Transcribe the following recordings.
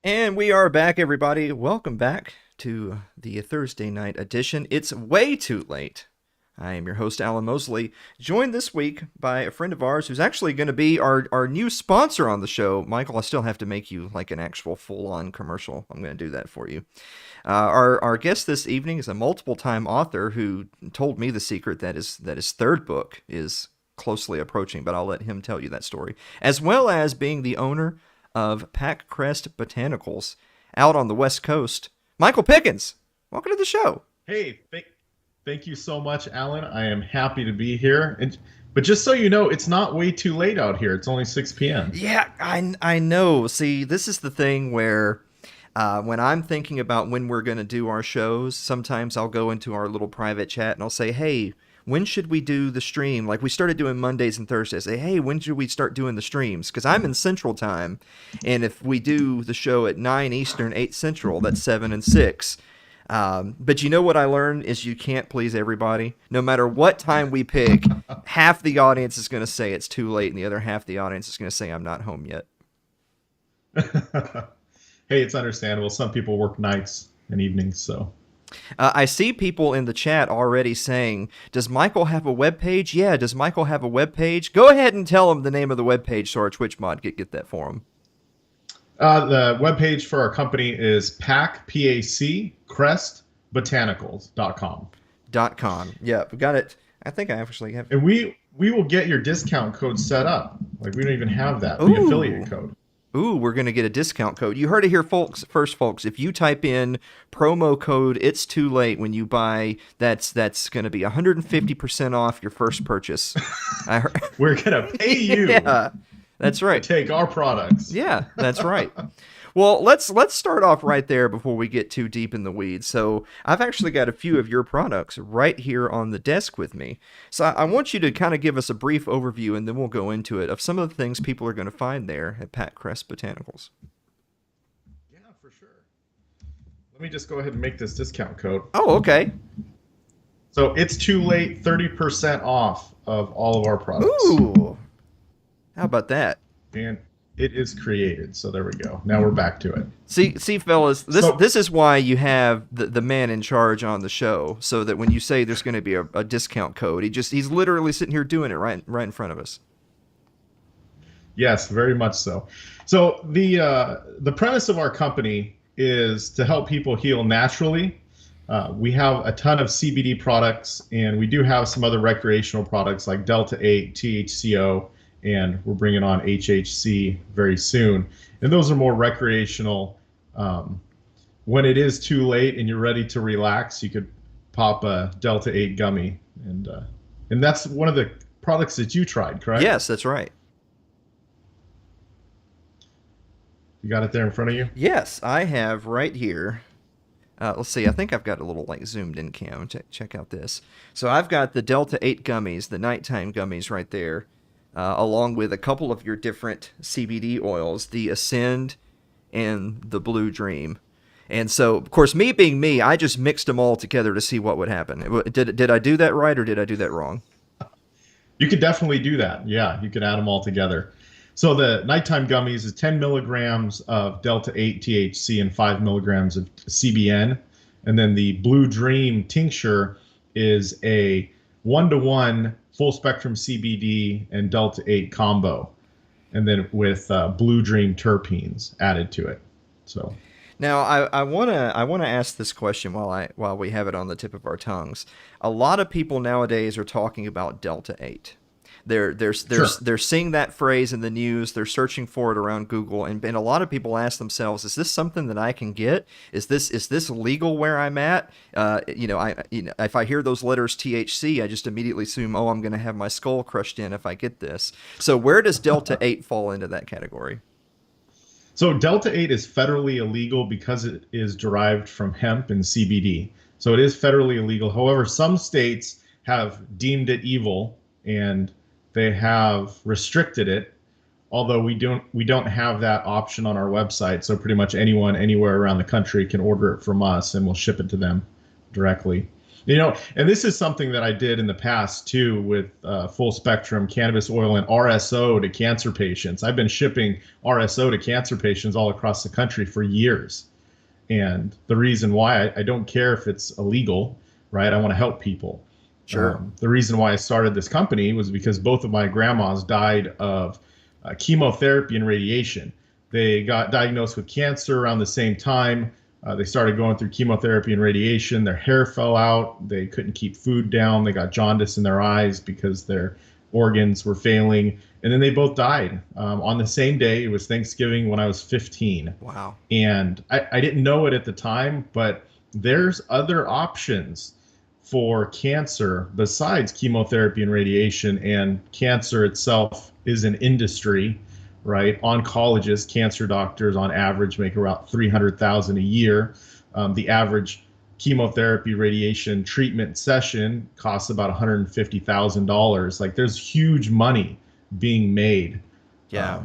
And we are back, everybody. Welcome back to the Thursday night edition. It's way too late. I am your host, Alan Mosley, joined this week by a friend of ours who's actually going to be our new sponsor on the show. Michael, I still have to make you like an actual full-on commercial. I'm going to do that for you. Our guest this evening is a multiple-time author who told me the secret that his third book is closely approaching, but I'll let him tell you that story, as well as being the owner of Pac Crest Botanicals out on the West Coast. Michael Pickens, welcome to the show. Hey, thank you so much, Alan. I am happy to be here. But just so you know, it's not way too late out here. It's only 6 p.m. Yeah, I know. See, this is the thing where when I'm thinking about when we're going to do our shows, sometimes I'll go into our little private chat and I'll say, hey, when should we do the stream? Like we started doing Mondays and Thursdays. Say, hey, when should we start doing the streams? Because I'm in Central Time, and if we do the show at 9 Eastern, 8 Central, that's 7 and 6. But you know what I learned is you can't please everybody. No matter what time we pick, half the audience is going to say it's too late, and the other half the audience is going to say I'm not home yet. Hey, it's understandable. Some people work nights and evenings, so... I see people in the chat already saying, does Michael have a webpage? Yeah, does Michael have a webpage? Go ahead and tell him the name of the webpage so our Twitch mod get that for him. The webpage for our company is Pac Crest Botanicals.com. .com. Yeah, we got it. I think I actually have. And we will get your discount code set up. Like we don't even have that. The affiliate code. Ooh, we're going to get a discount code. You heard it here, folks. First, folks, if you type in promo code "It's Too Late" when you buy, that's going to be 150% off your first purchase. I heard. We're gonna pay you Yeah, that's to right. take our products. Yeah, that's right. Well, let's start off right there before we get too deep in the weeds. So I've actually got a few of your products right here on the desk with me. So I want you to kind of give us a brief overview, and then we'll go into it of some of the things people are going to find there at Pac Crest Botanicals. Yeah, for sure. Let me just go ahead and make this discount code. Oh, okay. So it's too late, 30% off of all of our products. Ooh, how about that? And it is created. So there we go. Now we're back to it. See, fellas, this So, this is why you have the man in charge on the show, so that when you say there's going to be a discount code, he's literally sitting here doing it right in front of us. yes, very much so. So the premise of our company is to help people heal naturally. We have a ton of CBD products, and we do have some other recreational products like Delta 8, THCO, and we're bringing on HHC very soon. And those are more recreational. When it is too late and you're ready to relax, you could pop a Delta 8 gummy, and that's one of the products that you tried, correct? Yes, that's right. You got it there in front of you? Yes, I have right here. Let's see. I think I've got a little like zoomed in cam. Check out this. So I've got the Delta 8 gummies, the nighttime gummies right there, along with a couple of your different CBD oils, the Ascend and the Blue Dream. And so, of course, me being me, I just mixed them all together to see what would happen. Did I do that right, or did I do that wrong? You could definitely do that. Yeah, you could add them all together. So the nighttime gummies is 10 milligrams of Delta 8 THC and 5 milligrams of CBN. And then the Blue Dream tincture is a 1-to-1 full spectrum CBD and Delta 8 combo. And then with Blue Dream terpenes added to it. So Now, I wanna ask this question while we have it on the tip of our tongues. A lot of people nowadays are talking about Delta 8. sure. They're seeing that phrase in the news. They're searching for it around Google, and a lot of people ask themselves, "Is this something that I can get? Is this legal where I'm at?" If I hear those letters THC, I just immediately assume, "Oh, I'm going to have my skull crushed in if I get this." So where does Delta 8 fall into that category? So Delta 8 is federally illegal because it is derived from hemp and CBD. So it is federally illegal. However, some states have deemed it evil and they have restricted it, although we don't have that option on our website. So pretty much anyone anywhere around the country can order it from us and we'll ship it to them directly. And this is something that I did in the past too with full spectrum cannabis oil and RSO to cancer patients. I've been shipping RSO to cancer patients all across the country for years. And the reason why I don't care if it's illegal, right? I want to help people. Sure. The reason why I started this company was because both of my grandmas died of chemotherapy and radiation. They got diagnosed with cancer around the same time. They started going through chemotherapy and radiation. Their hair fell out. They couldn't keep food down. They got jaundice in their eyes because their organs were failing. And then they both died on the same day. It was Thanksgiving when I was 15. Wow. And I didn't know it at the time, but there's other options for cancer besides chemotherapy and radiation. And cancer itself is an industry, right? Oncologists, cancer doctors on average make around 300,000 a year. The average chemotherapy radiation treatment session costs about $150,000. Like there's huge money being made Yeah.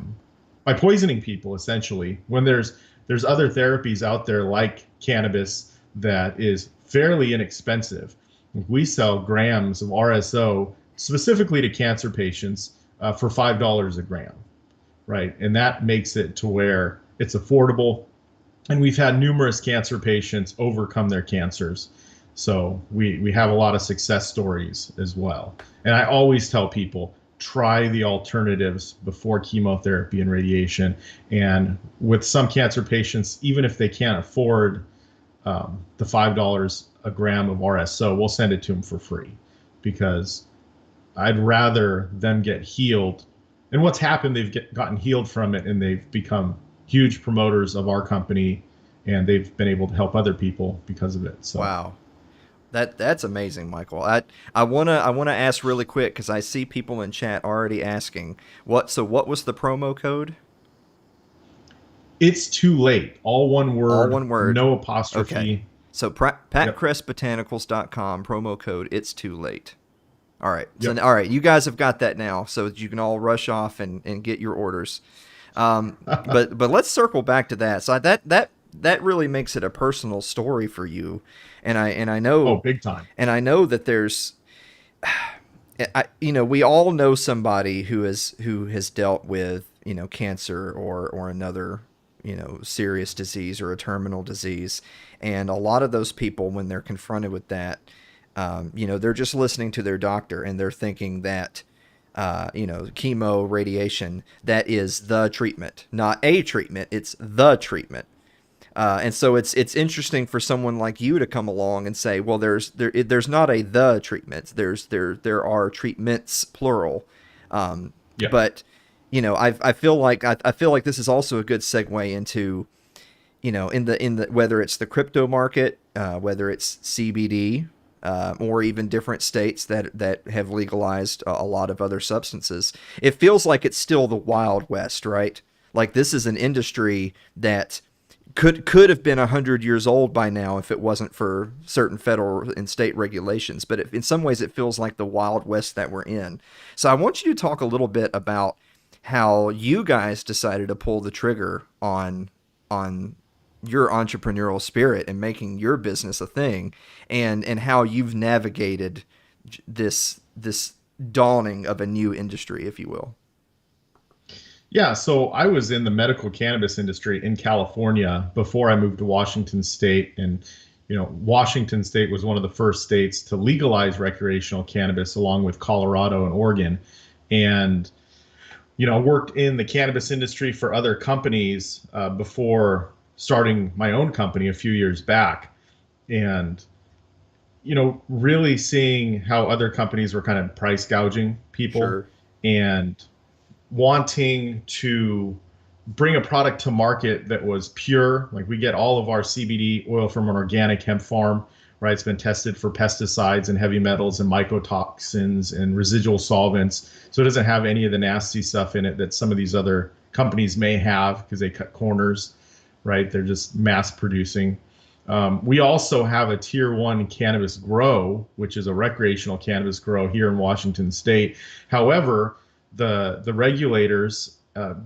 by poisoning people essentially when there's other therapies out there like cannabis that is fairly inexpensive. We sell grams of RSO specifically to cancer patients for $5 a gram, right? And that makes it to where it's affordable. And we've had numerous cancer patients overcome their cancers. So we have a lot of success stories as well. And I always tell people, try the alternatives before chemotherapy and radiation. And with some cancer patients, even if they can't afford the $5 a gram of RSO, we'll send it to them for free because I'd rather them get healed and what's happened, gotten healed from it, and they've become huge promoters of our company, and they've been able to help other people because of it. So Wow. That's amazing, Michael. I wanna ask really quick because I see people in chat already asking what was the promo code? it's too late. All one All word, one word. no Okay. apostrophe. So Yep. PacCrestBotanicals.com promo code it's too late. All right. So Yep. all right, you guys have got that now, so that you can all rush off and get your orders. But let's circle back to that. So that really makes it a personal story for you, and I Oh, know big time. that there's we all know somebody who has dealt with cancer or another serious disease or a terminal disease, and a lot of those people when they're confronted with that, they're just listening to their doctor and they're thinking that chemo, radiation, that is the treatment, not a treatment, it's the treatment. And so it's interesting for someone like you to come along and say, well, there's not a the treatment. There are treatments plural. Yep. But I feel like this is also a good segue into in the whether it's the crypto market, whether it's CBD, or even different states that have legalized a lot of other substances. It feels like it's still the Wild West, right? Like this is an industry that could have been 100 years old by now if it wasn't for certain federal and state regulations. But in some ways, it feels like the Wild West that we're in. So I want you to talk a little bit about how you guys decided to pull the trigger on your entrepreneurial spirit and making your business a thing, and how you've navigated this dawning of a new industry, if you will. Yeah, so I was in the medical cannabis industry in California before I moved to Washington State. And, Washington State was one of the first states to legalize recreational cannabis along with Colorado and Oregon. And, worked in the cannabis industry for other companies before starting my own company a few years back. And, really seeing how other companies were kind of price gouging people Sure. and wanting to bring a product to market that was pure. Like we get all of our CBD oil from an organic hemp farm, right? It's been tested for pesticides and heavy metals and mycotoxins and residual solvents. So it doesn't have any of the nasty stuff in it that some of these other companies may have because they cut corners, right? They're just mass producing. We also have a tier one cannabis grow, which is a recreational cannabis grow here in Washington State. However, the regulators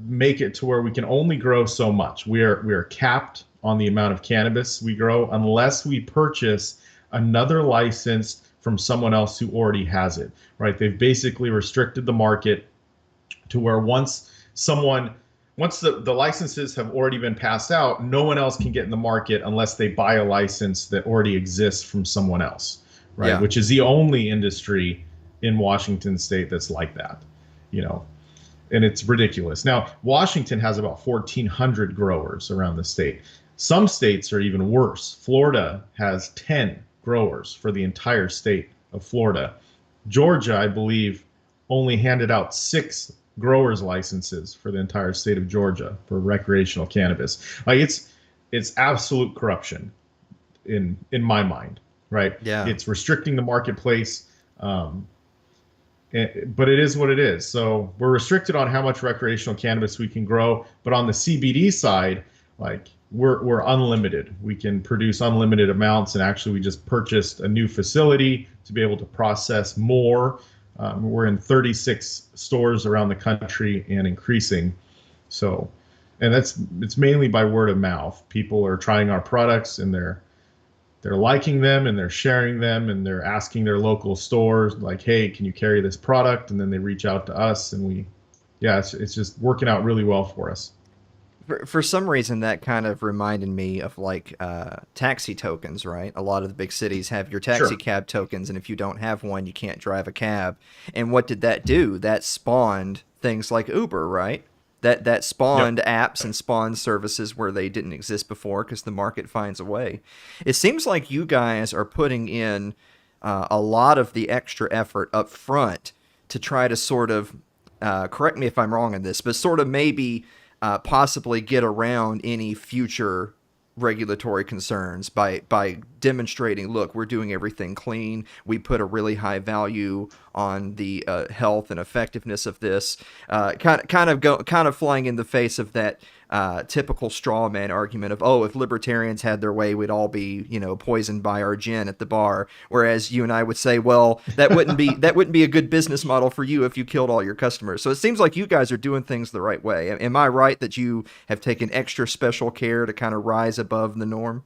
make it to where we can only grow so much. We are capped on the amount of cannabis we grow unless we purchase another license from someone else who already has it. Right? They've basically restricted the market to where once the licenses have already been passed out, no one else can get in the market unless they buy a license that already exists from someone else, right? Yeah. Which is the only industry in Washington State that's like that, you know. And it's ridiculous. Now, Washington has about 1,400 growers around the state. Some states are even worse. Florida has 10 growers for the entire state of Florida. Georgia, I believe, only handed out 6 growers licenses for the entire state of Georgia for recreational cannabis. Like it's absolute corruption in my mind, right? Yeah. It's restricting the marketplace. But it is what it is. So we're restricted on how much recreational cannabis we can grow. But on the CBD side, like we're unlimited. We can produce unlimited amounts. And actually, we just purchased a new facility to be able to process more. We're in 36 stores around the country and increasing. So, and it's mainly by word of mouth. People are trying our products and they're liking them and they're sharing them and they're asking their local stores like, hey, can you carry this product? And then they reach out to us and it's just working out really well for us. For some reason, that kind of reminded me of like taxi tokens, right? A lot of the big cities have your taxi Sure. cab tokens, and if you don't have one, you can't drive a cab. And what did that do? That spawned things like Uber, right? That spawned Yep. apps and spawned services where they didn't exist before because the market finds a way. It seems like you guys are putting in a lot of the extra effort up front to try to sort of correct me if I'm wrong on this, but sort of maybe possibly get around any future regulatory concerns by demonstrating, look, we're doing everything clean. We put a really high value on the health and effectiveness of this. Kind of flying in the face of that typical straw man argument of, oh, if libertarians had their way, we'd all be, poisoned by our gin at the bar. Whereas you and I would say, well, that wouldn't be a good business model for you if you killed all your customers. So it seems like you guys are doing things the right way. Am I right that you have taken extra special care to kind of rise above the norm?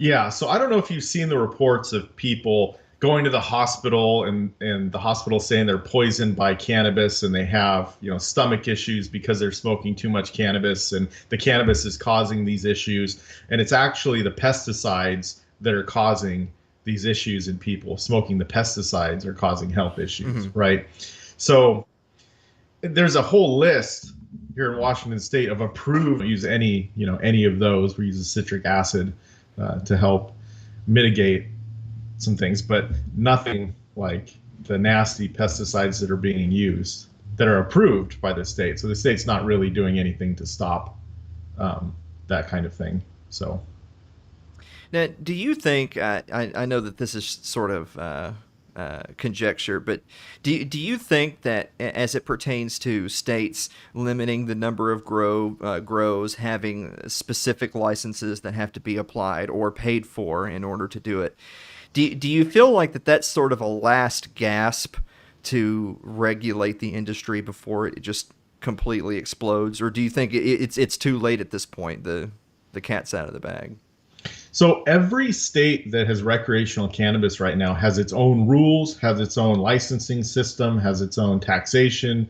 Yeah, so I don't know if you've seen the reports of people going to the hospital and the hospital saying they're poisoned by cannabis and they have, stomach issues because they're smoking too much cannabis and the cannabis is causing these issues. And it's actually the pesticides that are causing these issues in people. Smoking the pesticides are causing health issues, right? So there's a whole list here in Washington State of approved, use any of those. We use citric acid to help mitigate some things, but nothing like the nasty pesticides that are being used that are approved by the state. So the state's not really doing anything to stop that kind of thing. So Now, do you think, I know that this is sort of conjecture, but do you think that as it pertains to states limiting the number of grows, having specific licenses that have to be applied or paid for in order to do it, do you feel like that's sort of a last gasp to regulate the industry before it just completely explodes, or do you think it's too late at this point? The cat's out of the bag. So every state that has recreational cannabis right now has its own rules, has its own licensing system, has its own taxation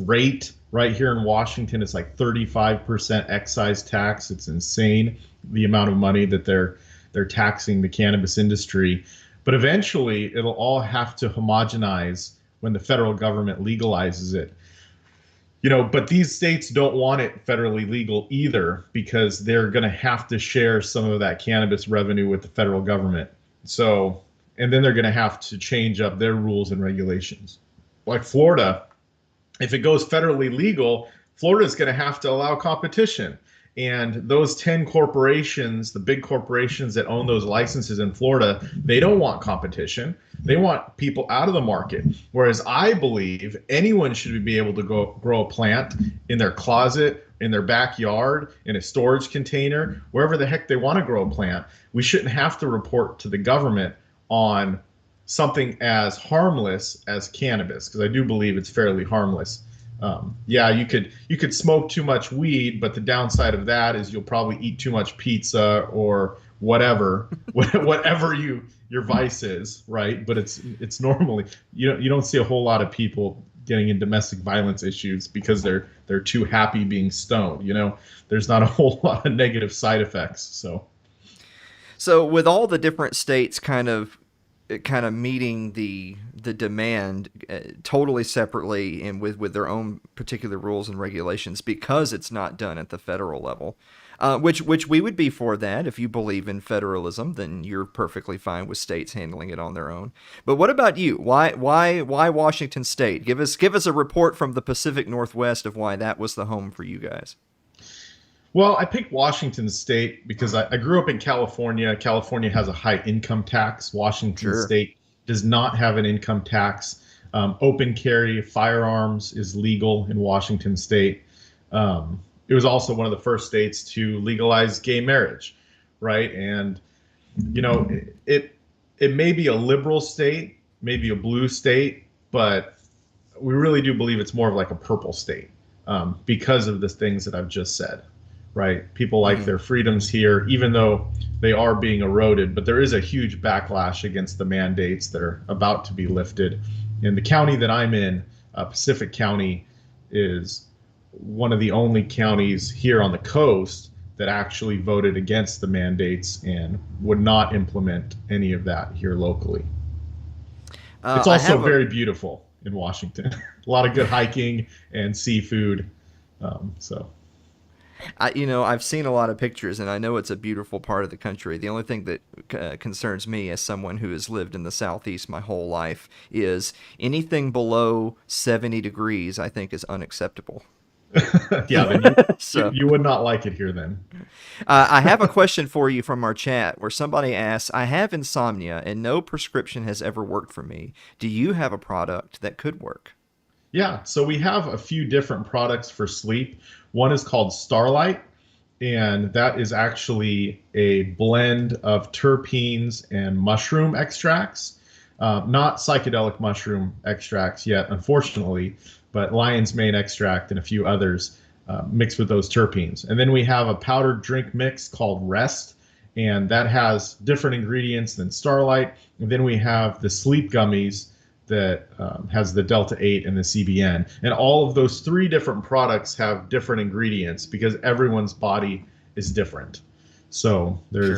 rate. Right here in Washington, it's like 35% excise tax. It's insane, the amount of money that they're taxing the cannabis industry. But eventually, it'll all have to homogenize when the federal government legalizes it. But these states don't want it federally legal either because they're going to have to share some of that cannabis revenue with the federal government. So, and then they're going to have to change up their rules and regulations. Like Florida, if it goes federally legal, Florida's going to have to allow competition. And those 10 corporations, the big corporations that own those licenses in Florida, they don't want competition. They want people out of the market. Whereas I believe anyone should be able to go grow a plant in their closet, in their backyard, in a storage container, wherever the heck they want to grow a plant. We shouldn't have to report to the government on something as harmless as cannabis, because I do believe it's fairly harmless. Yeah, you could smoke too much weed, but the downside of that is you'll probably eat too much pizza or whatever your vice is, right? But it's normally you don't see a whole lot of people getting in domestic violence issues because they're too happy being stoned. There's not a whole lot of negative side effects. So with all the different states kind of meeting the demand totally separately and with their own particular rules and regulations because it's not done at the federal level, which we would be for that. If you believe in federalism, then you're perfectly fine with states handling it on their own. But what about you? Why Washington State? Give us a report from the Pacific Northwest of why that was the home for you guys. Well, I picked Washington State because I grew up in California. California has a high income tax. Washington State does not have an income tax. Open carry firearms is legal in Washington State. It was also one of the first states to legalize gay marriage, right? And it may be a liberal state, maybe a blue state, but we really do believe it's more of like a purple state because of the things that I've just said. Right. People like their freedoms here, even though they are being eroded. But there is a huge backlash against the mandates that are about to be lifted. In the county that I'm in, Pacific County is one of the only counties here on the coast that actually voted against the mandates and would not implement any of that here locally. It's also very beautiful in Washington. A lot of good hiking and seafood. So. I've seen a lot of pictures, and I know it's a beautiful part of the country. The only thing that concerns me, as someone who has lived in the Southeast my whole life, is anything below 70 degrees. I think is unacceptable. Yeah, then So, you would not like it here then. I have a question for you from our chat where somebody asks, "I have insomnia, and no prescription has ever worked for me. Do you have a product that could work?" Yeah, so we have a few different products for sleep. One is called Starlight, and that is actually a blend of terpenes and mushroom extracts. Not psychedelic mushroom extracts yet, unfortunately, but lion's mane extract and a few others mixed with those terpenes. And then we have a powdered drink mix called Rest, and that has different ingredients than Starlight. And then we have the sleep gummies that has the Delta 8 and the CBN. And all of those three different products have different ingredients because everyone's body is different. So Sure.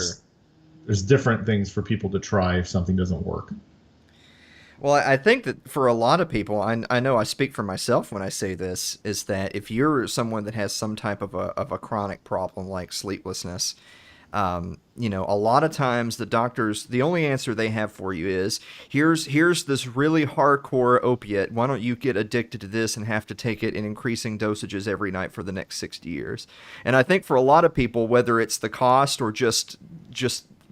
there's different things for people to try if something doesn't work. Well, I think that for a lot of people, I know I speak for myself when I say this, is that if you're someone that has some type of a chronic problem like sleeplessness, a lot of times the doctors, the only answer they have for you is, here's this really hardcore opiate. Why don't you get addicted to this and have to take it in increasing dosages every night for the next 60 years? And I think for a lot of people, whether it's the cost or just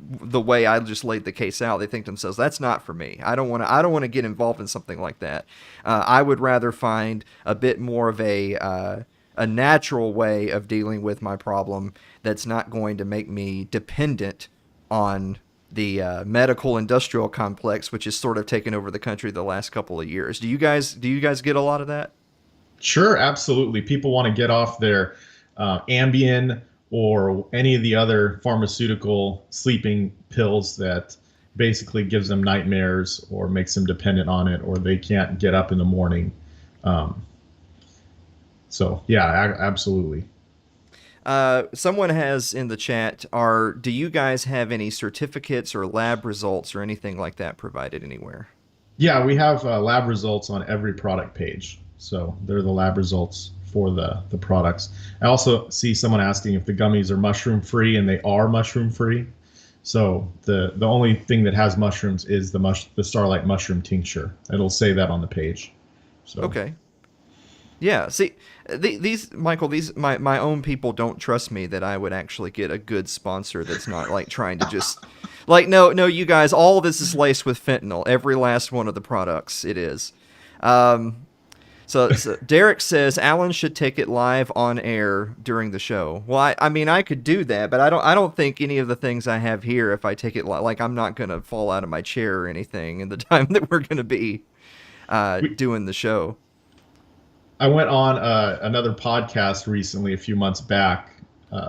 the way I just laid the case out, they think to themselves, "That's not for me. I don't want to get involved in something like that. I would rather find a bit more of a natural way of dealing with my problem that's not going to make me dependent on the medical industrial complex, which has sort of taken over the country the last couple of years." Do you guys get a lot of that? Sure, absolutely. People want to get off their Ambien or any of the other pharmaceutical sleeping pills that basically gives them nightmares or makes them dependent on it, or they can't get up in the morning. Um, so yeah, absolutely. Someone has in the chat, do you guys have any certificates or lab results or anything like that provided anywhere? Yeah, we have lab results on every product page. So they're the lab results for the products. I also see someone asking if the gummies are mushroom free, and they are mushroom free. So the only thing that has mushrooms is the Starlight mushroom tincture. It'll say that on the page. So Okay. Yeah, see, these Michael, these my own people don't trust me that I would actually get a good sponsor that's not like trying to just like no, you guys, all of this is laced with fentanyl. Every last one of the products it is. Um, so Derek says Alan should take it live on air during the show. Well, I mean I could do that, but I don't think any of the things I have here, if I take it like I'm not gonna fall out of my chair or anything in the time that we're gonna be we, doing the show. I went on another podcast recently, a few months back,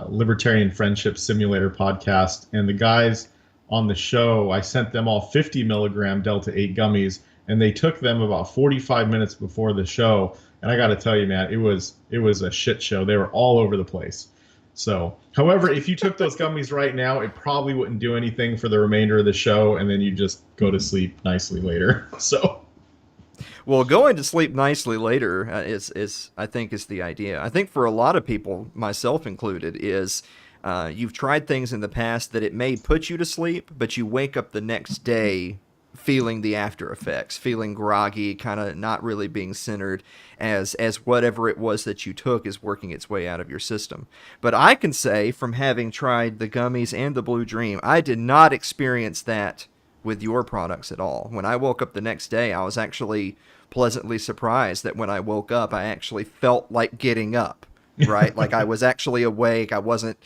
Libertarian Friendship Simulator podcast, and the guys on the show, I sent them all 50 milligram Delta 8 gummies, and they took them about 45 minutes before the show. And I got to tell you, man, it was a shit show. They were all over the place. So, however, if you took those gummies right now, it probably wouldn't do anything for the remainder of the show, and then you just go to sleep nicely later. So. Well, going to sleep nicely later is I think is the idea. I think for a lot of people, myself included, is you've tried things in the past that it may put you to sleep, but you wake up the next day feeling the after effects, feeling groggy, kind of not really being centered as whatever it was that you took is working its way out of your system. But I can say from having tried the gummies and the Blue Dream, I did not experience that with your products at all. When I woke up the next day, I was actually pleasantly surprised that when I woke up, I actually felt like getting up, right? Like I was actually awake. I wasn't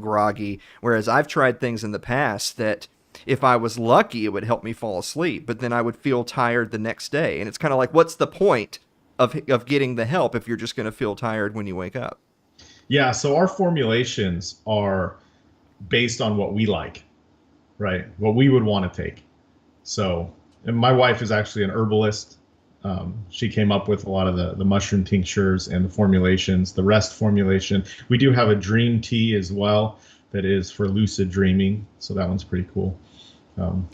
groggy. Whereas I've tried things in the past that if I was lucky, it would help me fall asleep, but then I would feel tired the next day. And it's kind of like, what's the point of getting the help if you're just going to feel tired when you wake up? Yeah, so our formulations are based on what we like, right? What we would want to take. So, and my wife is actually an herbalist. She came up with a lot of the mushroom tinctures and the formulations, the Rest formulation. We do have a dream tea as well that is for lucid dreaming. So that one's pretty cool. Um,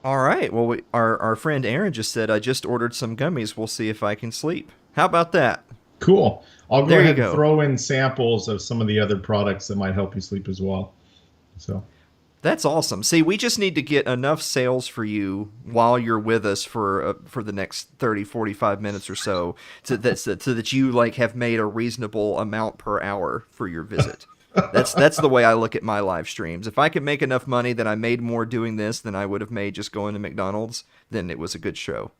All right. Well, our friend Aaron just said, I just ordered some gummies. We'll see if I can sleep. How about that? Cool. I'll go There you ahead and go. throw in samples of some of the other products that might help you sleep as well. So, That's awesome. See, we just need to get enough sales for you while you're with us for the next 30, 45 minutes or so, so that you like have made a reasonable amount per hour for your visit. That's the way I look at my live streams. If I could make enough money that I made more doing this than I would have made just going to McDonald's, then it was a good show.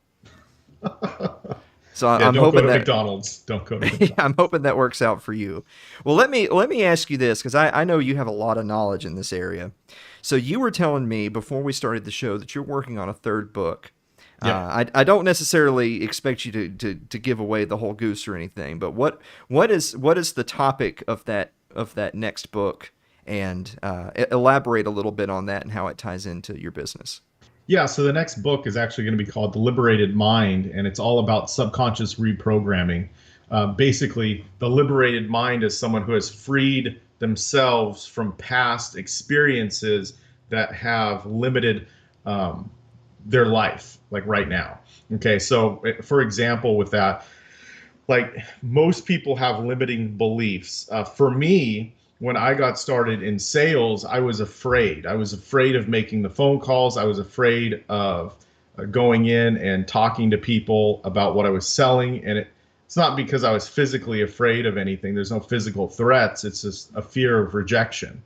So yeah, I'm don't go hoping to that McDonald's. Don't go to I'm McDonald's. hoping that works out for you. Well, let me ask you this because I know you have a lot of knowledge in this area. So you were telling me before we started the show that you're working on a third book. Yep. I don't necessarily expect you to give away the whole goose or anything, but what is the topic of that next book, and elaborate a little bit on that and how it ties into your business. Yeah, so the next book is actually going to be called The Liberated Mind, and it's all about subconscious reprogramming. Basically, the liberated mind is someone who has freed themselves from past experiences that have limited um, their life, like right now. Okay, so for example, with that, like most people have limiting beliefs. For me, when I got started in sales, I was afraid. I was afraid of making the phone calls. I was afraid of going in and talking to people about what I was selling. And it's not because I was physically afraid of anything. There's no physical threats. It's just a fear of rejection,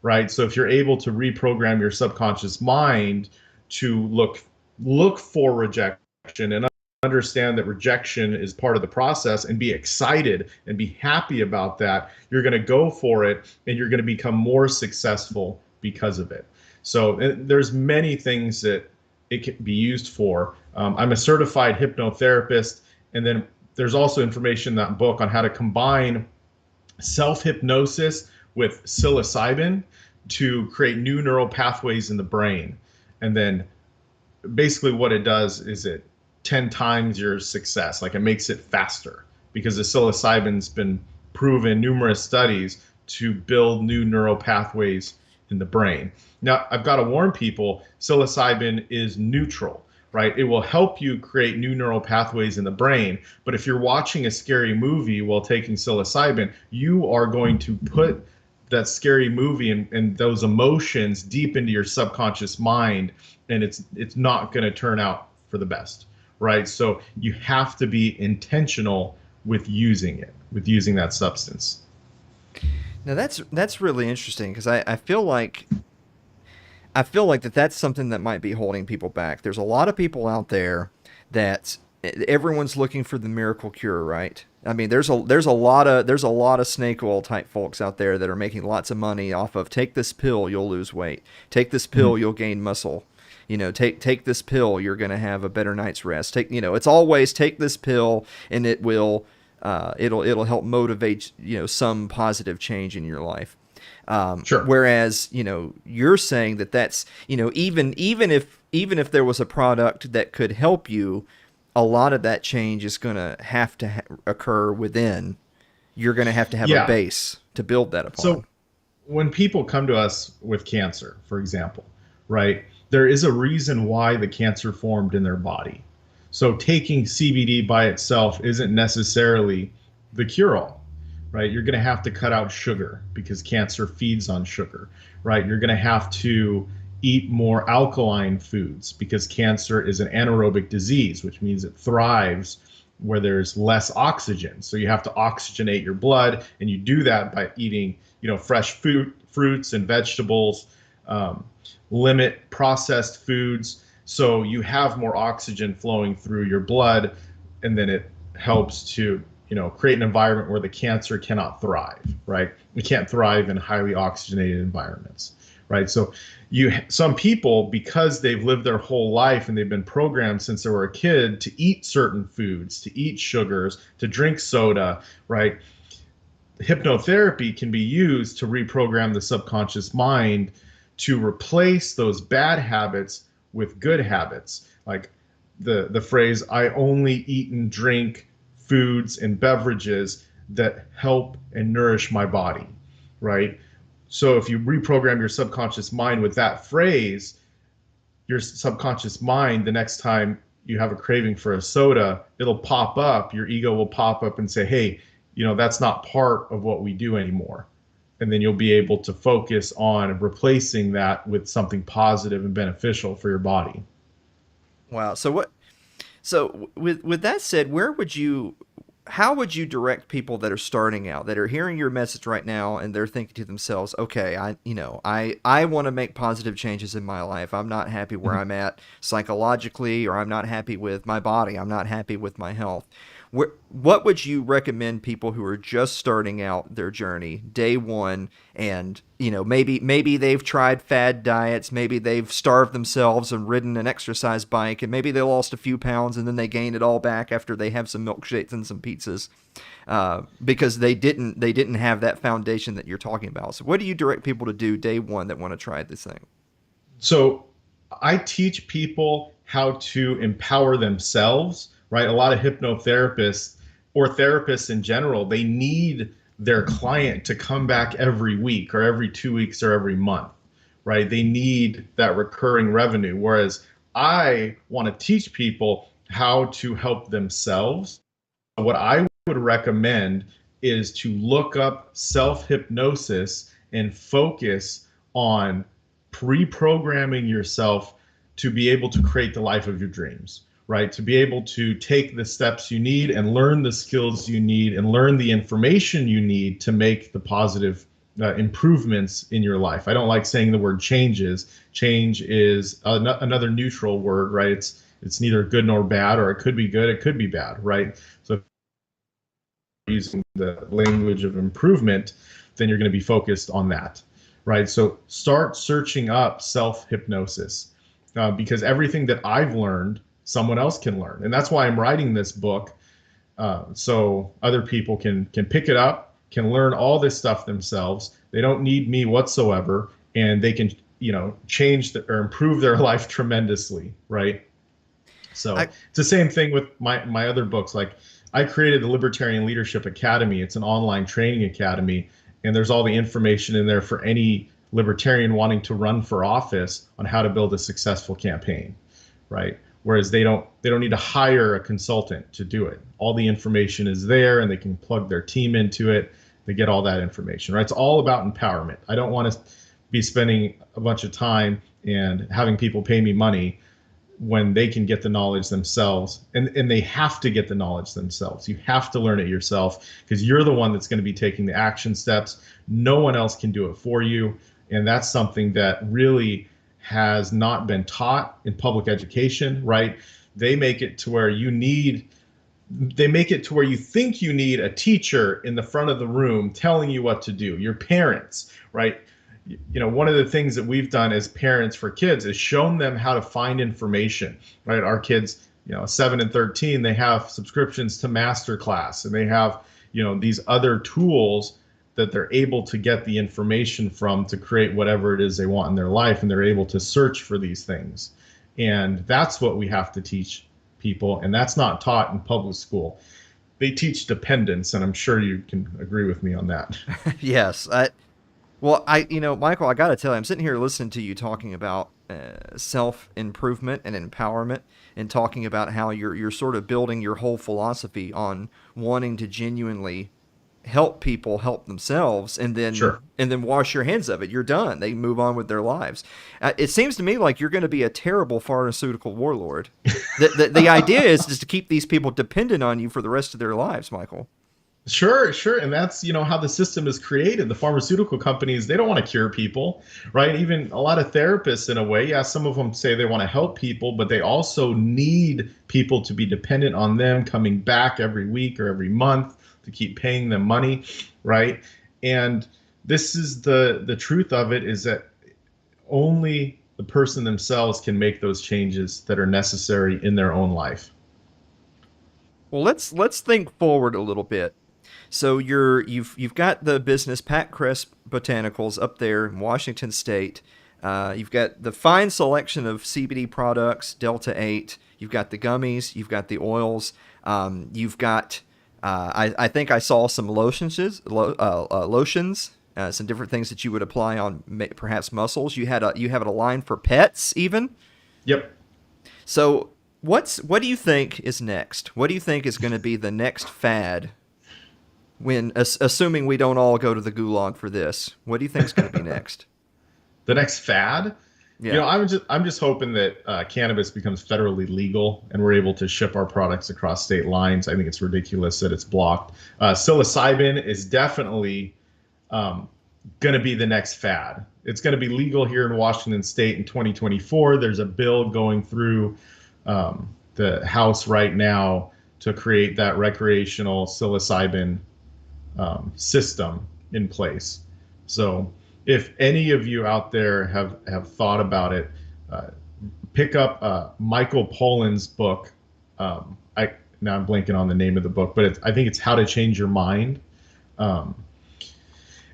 right? So if you're able to reprogram your subconscious mind to look for rejection and understand that rejection is part of the process and be excited and be happy about that, you're going to go for it and you're going to become more successful because of it. So there's many things that it can be used for. I'm a certified hypnotherapist, and then there's also information in that book on how to combine self-hypnosis with psilocybin to create new neural pathways in the brain. And then basically what it does is it 10 times your success. Like it makes it faster because the psilocybin's been proven in numerous studies to build new neural pathways in the brain. Now, I've got to warn people, psilocybin is neutral, right? It will help you create new neural pathways in the brain. But if you're watching a scary movie while taking psilocybin, you are going to put that scary movie and those emotions deep into your subconscious mind, and it's not going to turn out for the best, right? So you have to be intentional with using it, with using that substance. Now that's really interesting because I feel like that's something that might be holding people back. There's a lot of people out there that everyone's looking for the miracle cure, right? I mean, there's a lot of snake oil type folks out there that are making lots of money off of take this pill, you'll lose weight. Take this pill, you'll gain muscle. Take this pill, you're going to have a better night's rest. It's always take this pill and it'll help motivate, some positive change in your life. Sure. Whereas, you're saying that's, even if there was a product that could help you, a lot of that change is going to have to occur within. You're going to have a Yeah. base to build that So upon. when people come to us with cancer, for example, right, there is a reason why the cancer formed in their body. So taking CBD by itself isn't necessarily the cure all, right? You're going to have to cut out sugar because cancer feeds on sugar, right? You're going to have to eat more alkaline foods because cancer is an anaerobic disease, which means it thrives where there's less oxygen. So you have to oxygenate your blood, and you do that by eating, fresh food, fruits and vegetables, um, limit processed foods, so you have more oxygen flowing through your blood, and then it helps to create an environment where the cancer cannot thrive, right? It can't thrive in highly oxygenated environments, right? So some people, because they've lived their whole life and they've been programmed since they were a kid to eat certain foods, to eat sugars, to drink soda, right? Hypnotherapy can be used to reprogram the subconscious mind to replace those bad habits with good habits. Like the phrase, I only eat and drink foods and beverages that help and nourish my body, right? So if you reprogram your subconscious mind with that phrase, your subconscious mind, the next time you have a craving for a soda, it'll pop up, your ego will pop up and say, hey, that's not part of what we do anymore. And then you'll be able to focus on replacing that with something positive and beneficial for your body. Wow. So with that said, how would you direct people that are starting out, that are hearing your message right now, and they're thinking to themselves, okay, I want to make positive changes in my life. I'm not happy where I'm at psychologically, or I'm not happy with my body. I'm not happy with my health. What would you recommend people who are just starting out their journey, day one, and maybe they've tried fad diets, maybe they've starved themselves and ridden an exercise bike, and maybe they lost a few pounds and then they gain it all back after they have some milkshakes and some pizzas, because they didn't have that foundation that you're talking about. So what do you direct people to do day one that want to try this thing? So I teach people how to empower themselves, right? A lot of hypnotherapists or therapists in general, they need their client to come back every week or every 2 weeks or every month, right? They need that recurring revenue. Whereas I want to teach people how to help themselves. What I would recommend is to look up self hypnosis and focus on pre-programming yourself to be able to create the life of your dreams, right? To be able to take the steps you need and learn the skills you need and learn the information you need to make the positive improvements in your life. I don't like saying the word changes. Change is another neutral word, right? It's neither good nor bad, or it could be good, it could be bad, right? So if you're using the language of improvement, then you're going to be focused on that, right? So start searching up self-hypnosis, because everything that I've learned, someone else can learn. And that's why I'm writing this book, so other people can pick it up, can learn all this stuff themselves. They don't need me whatsoever, and they can, change or improve their life tremendously, right? So I it's the same thing with my other books. Like, I created the Libertarian Leadership Academy. It's an online training academy, and there's all the information in there for any libertarian wanting to run for office on how to build a successful campaign, right? Whereas they don't need to hire a consultant to do it. All the information is there, and they can plug their team into it. They get all that information, right? It's all about empowerment. I don't want to be spending a bunch of time and having people pay me money when they can get the knowledge themselves, and they have to get the knowledge themselves. You have to learn it yourself, because you're the one that's going to be taking the action steps. No one else can do it for you. And that's something that really has not been taught in public education, right? They make it to where they make it to where you think you need a teacher in the front of the room telling you what to do. Your parents, right? One of the things that we've done as parents for kids is shown them how to find information, right? Our kids, 7 and 13, they have subscriptions to Masterclass, and they have, these other tools that they're able to get the information from to create whatever it is they want in their life, and they're able to search for these things. And that's what we have to teach people, and that's not taught in public school. They teach dependence, and I'm sure you can agree with me on that. yes. Michael, I got to tell you, I'm sitting here listening to you talking about self improvement and empowerment, and talking about how you're sort of building your whole philosophy on wanting to genuinely help people help themselves, and then Sure. wash your hands of it. You're done. They move on with their lives. It seems to me like you're going to be a terrible pharmaceutical warlord. The idea is to keep these people dependent on you for the rest of their lives, Michael. Sure, sure. And that's, how the system is created. The pharmaceutical companies, they don't want to cure people, right? Even a lot of therapists, in a way, yeah, some of them say they want to help people, but they also need people to be dependent on them coming back every week or every month to keep paying them money, right? And this is the truth of it, is that only the person themselves can make those changes that are necessary in their own life. Well, let's think forward a little bit. So you've got the business Pac Crest Botanicals up there in Washington State. You've got the fine selection of CBD products, Delta 8. You've got the gummies. You've got the oils. You've got I think I saw some lotions, some different things that you would apply on perhaps muscles. You have a line for pets even. Yep. So what do you think is next? What do you think is going to be the next fad when, assuming we don't all go to the gulag for this? What do you think is going to be next? The next fad? Yeah. I'm just hoping that cannabis becomes federally legal and we're able to ship our products across state lines. I think it's ridiculous that it's blocked. Psilocybin is definitely going to be the next fad. It's going to be legal here in Washington State in 2024. There's a bill going through the House right now to create that recreational psilocybin system in place. So if any of you out there have thought about it, pick up Michael Pollan's book. Now I'm blanking on the name of the book, but I think it's How to Change Your Mind.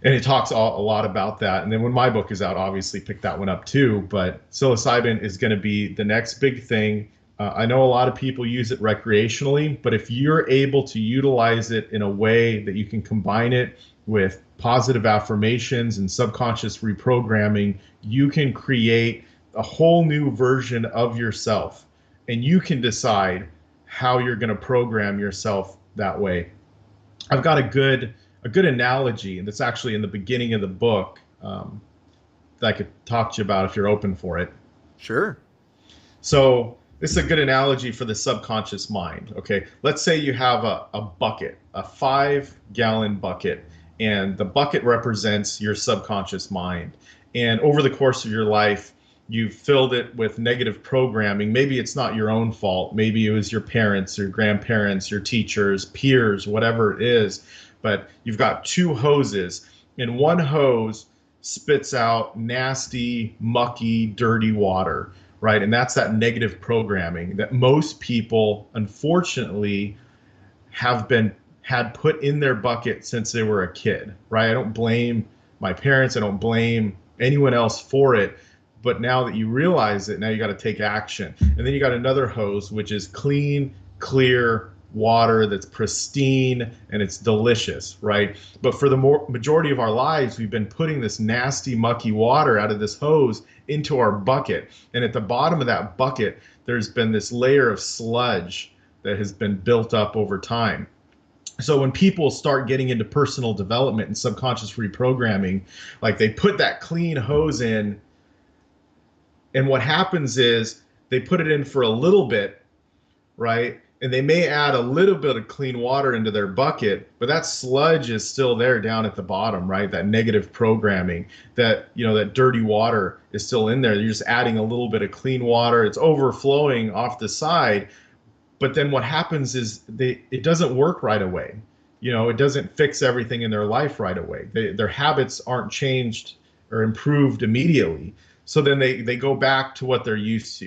And it talks a lot about that. And then when my book is out, obviously pick that one up too. But psilocybin is going to be the next big thing. I know a lot of people use it recreationally, but if you're able to utilize it in a way that you can combine it with positive affirmations and subconscious reprogramming, you can create a whole new version of yourself. And you can decide how you're going to program yourself that way. I've got a good analogy, and that's actually in the beginning of the book, that I could talk to you about if you're open for it. Sure. So this is a good analogy for the subconscious mind. Okay, let's say you have a bucket, a 5-gallon bucket, and the bucket represents your subconscious mind. And over the course of your life, you've filled it with negative programming. Maybe it's not your own fault. Maybe it was your parents, your grandparents, your teachers, peers, whatever it is. But you've got 2 hoses, and one hose spits out nasty, mucky, dirty water, right? And that's that negative programming that most people, unfortunately, had put in their bucket since they were a kid, right? I don't blame my parents. I don't blame anyone else for it. But now that you realize it, now you got to take action. And then you got another hose, which is clean, clear water that's pristine and it's delicious, right? But for the majority of our lives, we've been putting this nasty, mucky water out of this hose into our bucket. And at the bottom of that bucket, there's been this layer of sludge that has been built up over time. So when people start getting into personal development and subconscious reprogramming, like they put that clean hose in, and what happens is they put it in for a little bit, right? And they may add a little bit of clean water into their bucket, but that sludge is still there down at the bottom, right? That negative programming, that dirty water is still in there. You're just adding a little bit of clean water. It's overflowing off the side. But then what happens is it doesn't work right away. It doesn't fix everything in their life right away. Their habits aren't changed or improved immediately. So then they go back to what they're used to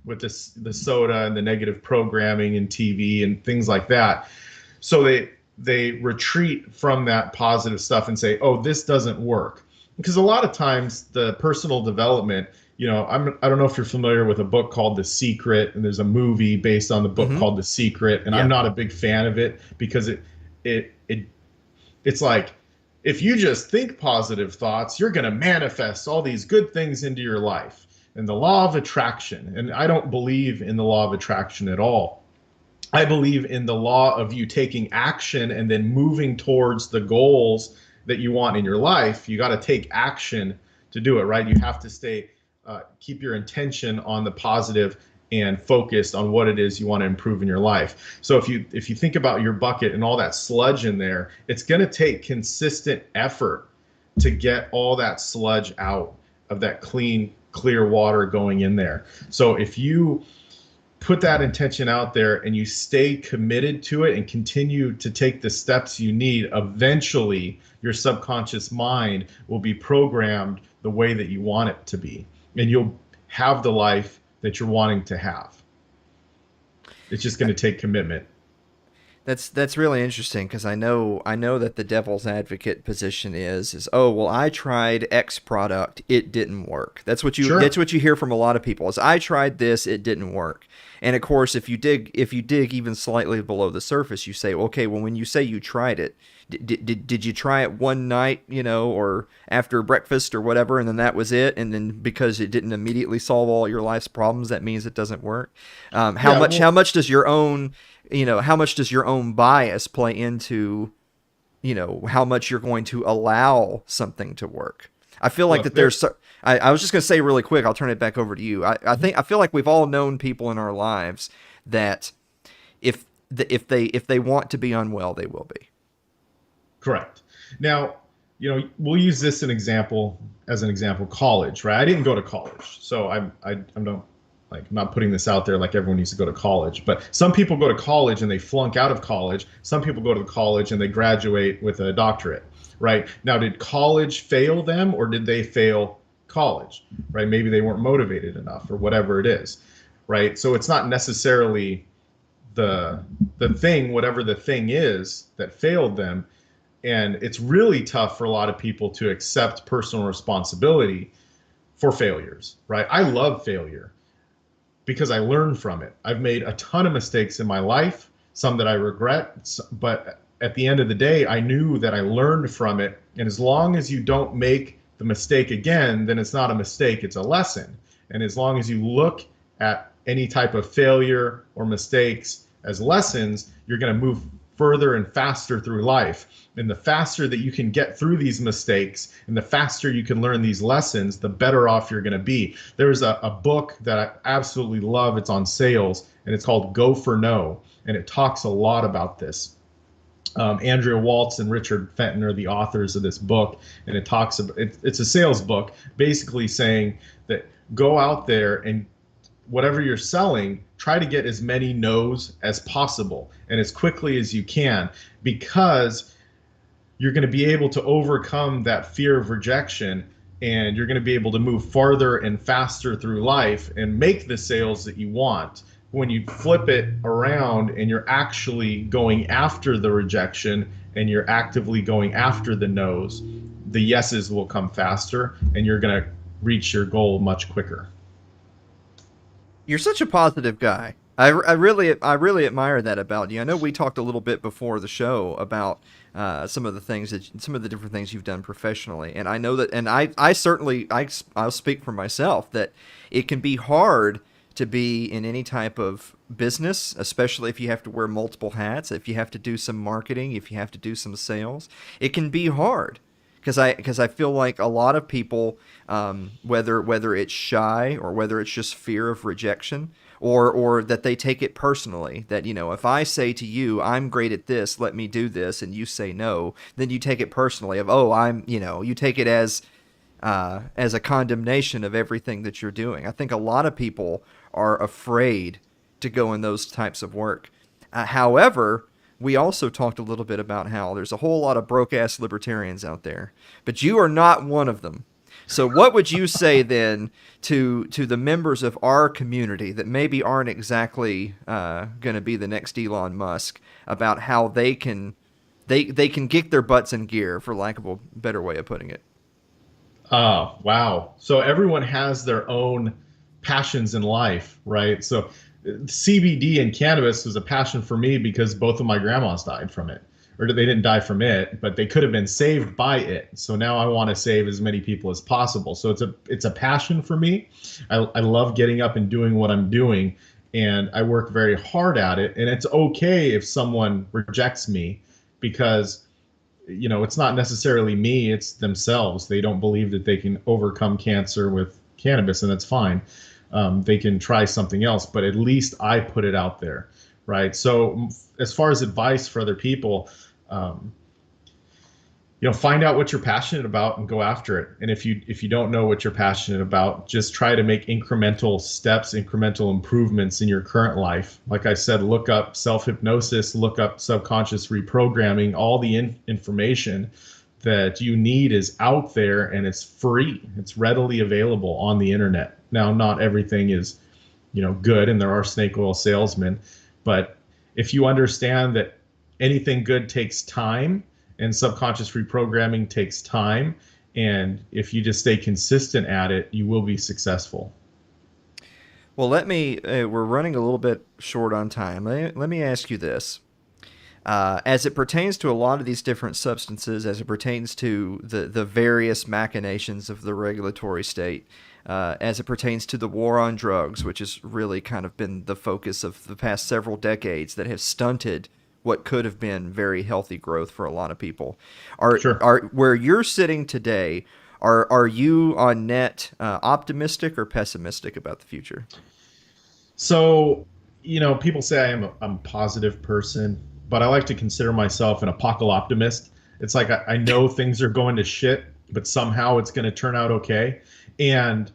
with the soda and the negative programming and TV and things like that. So they retreat from that positive stuff and say, oh, this doesn't work. Because a lot of times the personal development, I don't know if you're familiar with a book called The Secret, and there's a movie based on the book called The Secret, and I'm not a big fan of it because it's like, if you just think positive thoughts, you're going to manifest all these good things into your life. And the law of attraction. And I don't believe in the law of attraction at all. I believe in the law of you taking action and then moving towards the goals that you want in your life. You got to take action to do it, right? You have to keep your intention on the positive and focused on what it is you want to improve in your life. So if you think about your bucket and all that sludge in there, it's going to take consistent effort to get all that sludge out of that clean, clear water going in there. So if you put that intention out there and you stay committed to it and continue to take the steps you need, eventually your subconscious mind will be programmed the way that you want it to be. And you'll have the life that you're wanting to have. It's just going to take commitment. That's really interesting because I know that the devil's advocate position is oh, well, I tried X product, it didn't work. That's what you hear from a lot of people is I tried this, it didn't work. And of course, if you dig even slightly below the surface, you say, okay, well, when you say you tried it, did you try it one night, or after breakfast or whatever, and then that was it, and then because it didn't immediately solve all your life's problems, that means it doesn't work? How Yeah, much how well, much does your own how much does your own bias play into how much you're going to allow something to work? I feel like look, that there. I was just going to say really quick, I'll turn it back over to you. I feel like we've all known people in our lives that if they want to be unwell, they will be. Correct. Now, we'll use this as an example, college, right? I didn't go to college, so I'm not like I'm not putting this out there like everyone needs to go to college, but some people go to college and they flunk out of college. Some people go to college and they graduate with a doctorate, right? Now, did college fail them or did they fail college, right? Maybe they weren't motivated enough or whatever it is, right? So it's not necessarily the thing, whatever the thing is that failed them. And it's really tough for a lot of people to accept personal responsibility for failures, right? I love failure because I learn from it. I've made a ton of mistakes in my life, some that I regret, but at the end of the day, I knew that I learned from it. And as long as you don't make the mistake again, then it's not a mistake, it's a lesson. And as long as you look at any type of failure or mistakes as lessons, you're going to move further and faster through life. And the faster that you can get through these mistakes and the faster you can learn these lessons, the better off you're going to be. There's a book that I absolutely love. It's on sales and it's called Go for No. And it talks a lot about this. Andrea Waltz and Richard Fenton are the authors of this book. And it talks about, it's a sales book basically saying that go out there and whatever you're selling, try to get as many no's as possible and as quickly as you can, because you're going to be able to overcome that fear of rejection and you're going to be able to move farther and faster through life and make the sales that you want. When you flip it around and you're actually going after the rejection and you're actively going after the no's, the yeses will come faster and you're going to reach your goal much quicker. You're such a positive guy. I really admire that about you. I know we talked a little bit before the show about some of the different things you've done professionally, and I know that, and I certainly I'll speak for myself that it can be hard to be in any type of business, especially if you have to wear multiple hats, if you have to do some marketing, if you have to do some sales. It can be hard because I feel like a lot of people, whether it's shy or whether it's just fear of rejection, or that they take it personally, that if I say to you I'm great at this, let me do this, and you say no, then you take it personally of, oh, you take it as a condemnation of everything that you're doing. I think a lot of people are afraid to go in those types of work. However, we also talked a little bit about how there's a whole lot of broke ass libertarians out there, but you are not one of them. So what would you say then to the members of our community that maybe aren't exactly going to be the next Elon Musk, about how they can get their butts in gear, for lack of a better way of putting it? Oh, wow. So everyone has their own passions in life, right? So CBD and cannabis was a passion for me because both of my grandmas died from it. Or they didn't die from it, but they could have been saved by it. So now I want to save as many people as possible. So it's a passion for me. I love getting up and doing what I'm doing, and I work very hard at it. And it's okay if someone rejects me, because it's not necessarily me, it's themselves. They don't believe that they can overcome cancer with cannabis, and that's fine. They can try something else, but at least I put it out there, right? So as far as advice for other people, um, find out what you're passionate about and go after it. And if you don't know what you're passionate about, just try to make incremental steps, incremental improvements in your current life. Like I said, look up self-hypnosis, look up subconscious reprogramming. All the information that you need is out there and it's free. It's readily available on the internet. Now, not everything is, good, and there are snake oil salesmen, but if you understand that anything good takes time, and subconscious reprogramming takes time, and if you just stay consistent at it, you will be successful. Well, we're running a little bit short on time. Let me ask you this. as it pertains to a lot of these different substances, as it pertains to the various machinations of the regulatory state, as it pertains to the war on drugs, which has really kind of been the focus of the past several decades, that have stunted what could have been very healthy growth for a lot of people. Sure. Are where you're sitting today? Are you on net optimistic or pessimistic about the future? So, people say I'm a positive person, but I like to consider myself an apocalyptimist. It's like I know things are going to shit, but somehow it's going to turn out okay. And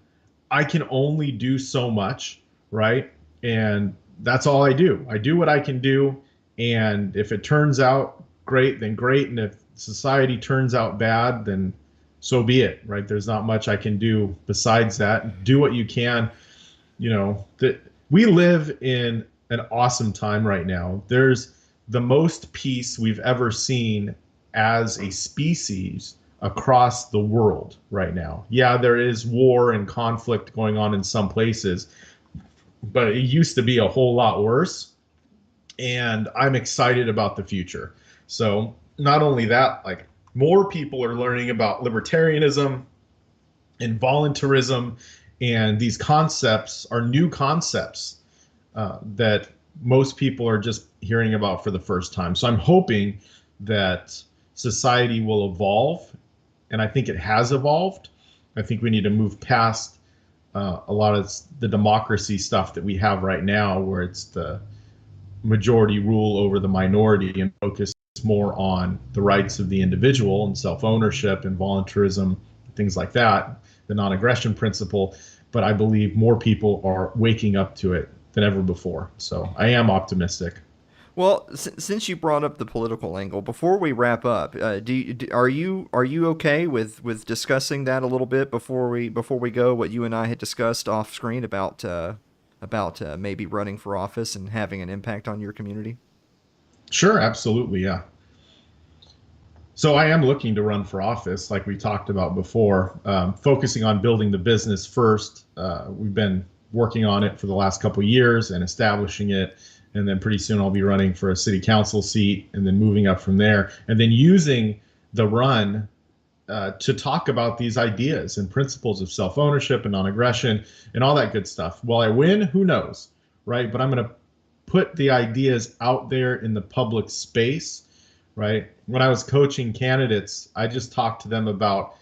I can only do so much, right? And that's all I do. I do what I can do. And if it turns out great, then great. And if society turns out bad, then so be it, right? There's not much I can do besides that. Do what you can. That we live in an awesome time right now. There's the most peace we've ever seen as a species across the world right now. Yeah, there is war and conflict going on in some places, but it used to be a whole lot worse. And I'm excited about the future. So, not only that, like more people are learning about libertarianism and voluntarism, and these concepts are new concepts that most people are just hearing about for the first time. So I'm hoping that society will evolve, and I think it has evolved. I think we need to move past a lot of the democracy stuff that we have right now, where it's the majority rule over the minority, and focus more on the rights of the individual and self-ownership and voluntarism, things like that, the non-aggression principle. But I believe more people are waking up to it than ever before. So I am optimistic. Well, since you brought up the political angle, before we wrap up, are you okay with discussing that a little bit before we go? What you and I had discussed off screen about maybe running for office and having an impact on your community. Sure, absolutely, yeah. So I am looking to run for office, like we talked about before, focusing on building the business first. We've been working on it for the last couple of years and establishing it. And then pretty soon I'll be running for a city council seat and then moving up from there. And then using the run to talk about these ideas and principles of self-ownership and non-aggression and all that good stuff. Will I win? Who knows, right? But I'm going to put the ideas out there in the public space, right? When I was coaching candidates, I just talked to them about,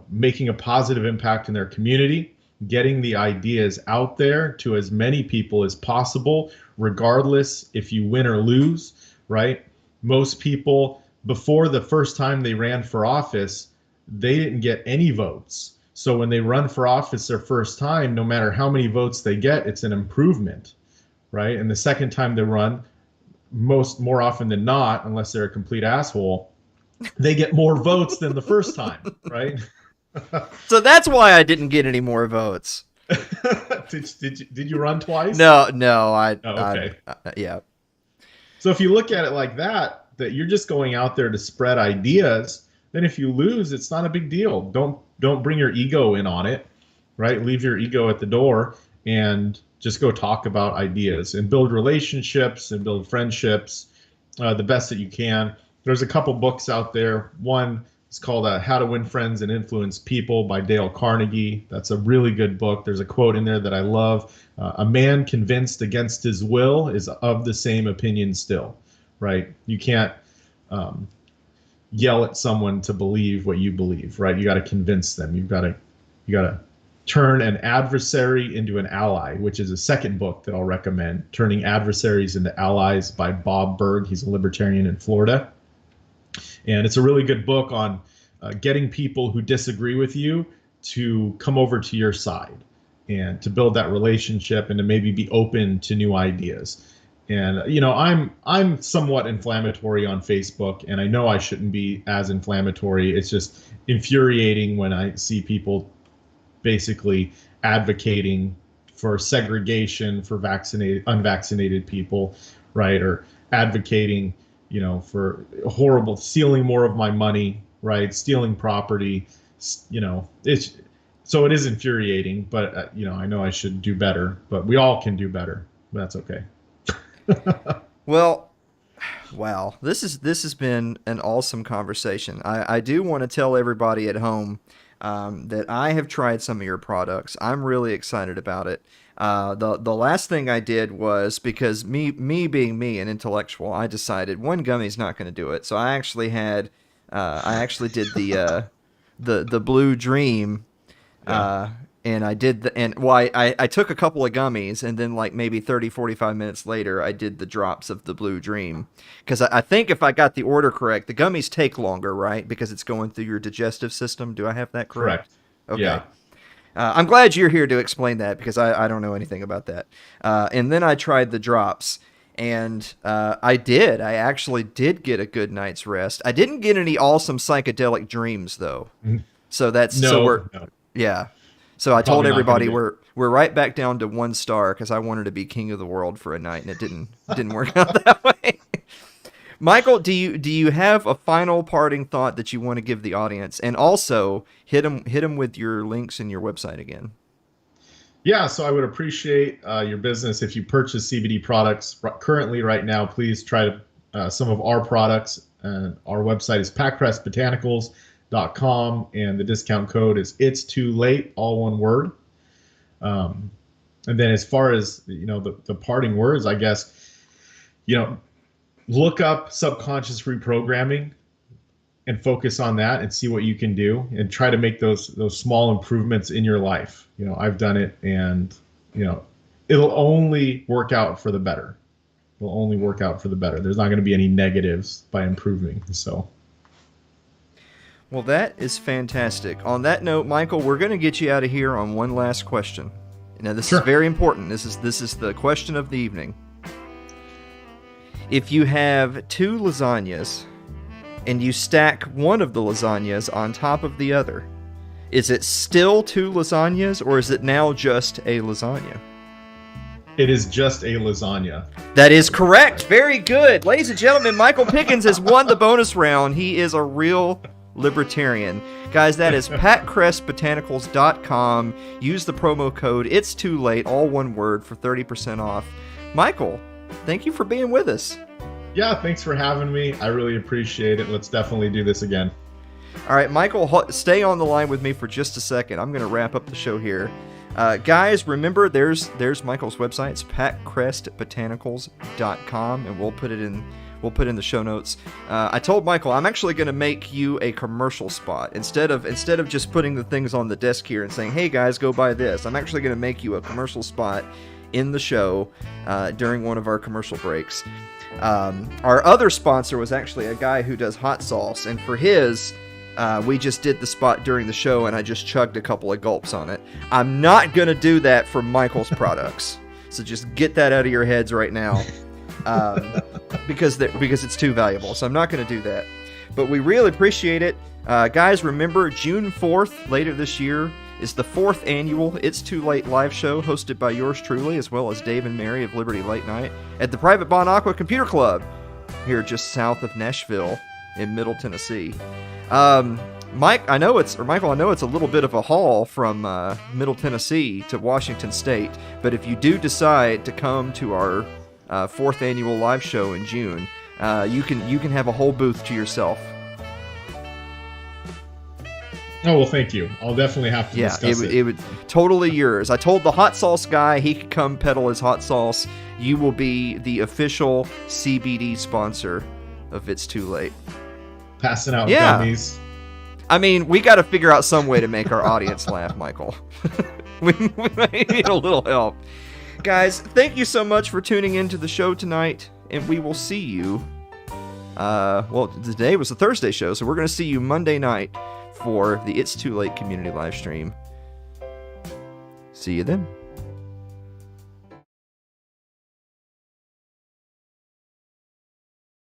making a positive impact in their community, getting the ideas out there to as many people as possible, regardless if you win or lose, right? Most people, before the first time they ran for office, they didn't get any votes. So when they run for office their first time, no matter how many votes they get, it's an improvement, right? And the second time they run, more often than not, unless they're a complete asshole, they get more votes than the first time, right? So that's why I didn't get any more votes. did you run twice? No, Oh, okay. yeah. So if you look at it like that you're just going out there to spread ideas, then if you lose, it's not a big deal. Don't bring your ego in on it, right? Leave your ego at the door and just go talk about ideas and build relationships and build friendships the best that you can. There's a couple books out there. One is called How to Win Friends and Influence People by Dale Carnegie. That's a really good book. There's a quote in there that I love. A man convinced against his will is of the same opinion still, right? You can't yell at someone to believe what you believe, right? You got to convince them. You got to turn an adversary into an ally, which is a second book that I'll recommend, Turning Adversaries into Allies by Bob Berg. He's a libertarian in Florida. And it's a really good book on getting people who disagree with you to come over to your side and to build that relationship and to maybe be open to new ideas. And I'm somewhat inflammatory on Facebook, and I know I shouldn't be as inflammatory. It's just infuriating when I see people basically advocating for segregation for unvaccinated people, right? Or advocating, for horrible, stealing more of my money, right? Stealing property, it's so it is infuriating. But I know I should do better. But we all can do better. That's okay. Well, Wow, this has been an awesome conversation. I do want to tell everybody at home that I have tried some of your products. I'm really excited about it. The last thing I did was because me being me, an intellectual, I decided one gummy's not going to do it. So I actually did the Blue Dream. Yeah. And I did I took a couple of gummies, and then like maybe 30-45 minutes later I did the drops of the Blue Dream, because I think if I got the order correct, the gummies take longer, right, because it's going through your digestive system. Do I have that correct? Correct. Okay. Yeah. I'm glad you're here to explain that, because I don't know anything about that. And then I tried the drops, and I actually did get a good night's rest. I didn't get any awesome psychedelic dreams though. So No. yeah. So I told Probably not gonna everybody do it. we're right back down to 1 star, because I wanted to be king of the world for a night, and it didn't work out that way. Michael, do you have a final parting thought that you want to give the audience, and also hit them with your links and your website again? Yeah, so I would appreciate your business if you purchase CBD products currently right now. Please try some of our products. Our website is paccrestbotanicals.com, and the discount code is "It's Too Late," all one word. And then as far as the parting words, I guess look up subconscious reprogramming and focus on that and see what you can do, and try to make those small improvements in your life. I've done it, and it'll only work out for the better. It'll only work out for the better. There's not going to be any negatives by improving. So Well, that is fantastic. On that note, Michael, we're going to get you out of here on one last question. Now, this is very important. This is the question of the evening. If you have 2 lasagnas and you stack one of the lasagnas on top of the other, is it still 2 lasagnas, or is it now just a lasagna? it is just a lasagna. That is correct. Very good. Ladies and gentlemen, Michael Pickens has won the bonus round. He is a real libertarian. Guys, that is packrestbotanicals.com. Use the promo code "It's Too Late," all one word, for 30% off. Michael, thank you for being with us. Yeah, thanks for having me. I really appreciate it. Let's definitely do this again. All right, Michael, stay on the line with me for just a second. I'm going to wrap up the show here. Guys, remember, there's Michael's website. It's paccrestbotanicals.com, and we'll put it in the show notes. I told Michael I'm actually going to make you a commercial spot instead of just putting the things on the desk here and saying, "Hey guys, go buy this." I'm actually going to make you a commercial spot in the show during one of our commercial breaks. Our other sponsor was actually a guy who does hot sauce, and for his, we just did the spot during the show, and I just chugged a couple of gulps on it. I'm not going to do that for Michael's products, so just get that out of your heads right now. Because it's too valuable, so I'm not going to do that. But we really appreciate it. Guys, remember, June 4th, later this year, is the 4th annual It's Too Late live show, hosted by yours truly, as well as Dave and Mary of Liberty Late Night, at the Private Bon Aqua Computer Club, here just south of Nashville in Middle Tennessee. Michael, I know it's a little bit of a haul from Middle Tennessee to Washington State, but if you do decide to come to our 4th annual live show in June, you can have a whole booth to yourself. Oh, well, thank you. I'll definitely have to discuss it. It would totally yours. I told the hot sauce guy he could come peddle his hot sauce. You will be the official CBD sponsor of It's Too Late. Passing out gummies. I mean, we got to figure out some way to make our audience laugh, Michael. we may need a little help. Guys, thank you so much for tuning into the show tonight, and we will see you. Today was the Thursday show, so we're going to see you Monday night for the It's Too Late community live stream. See you then.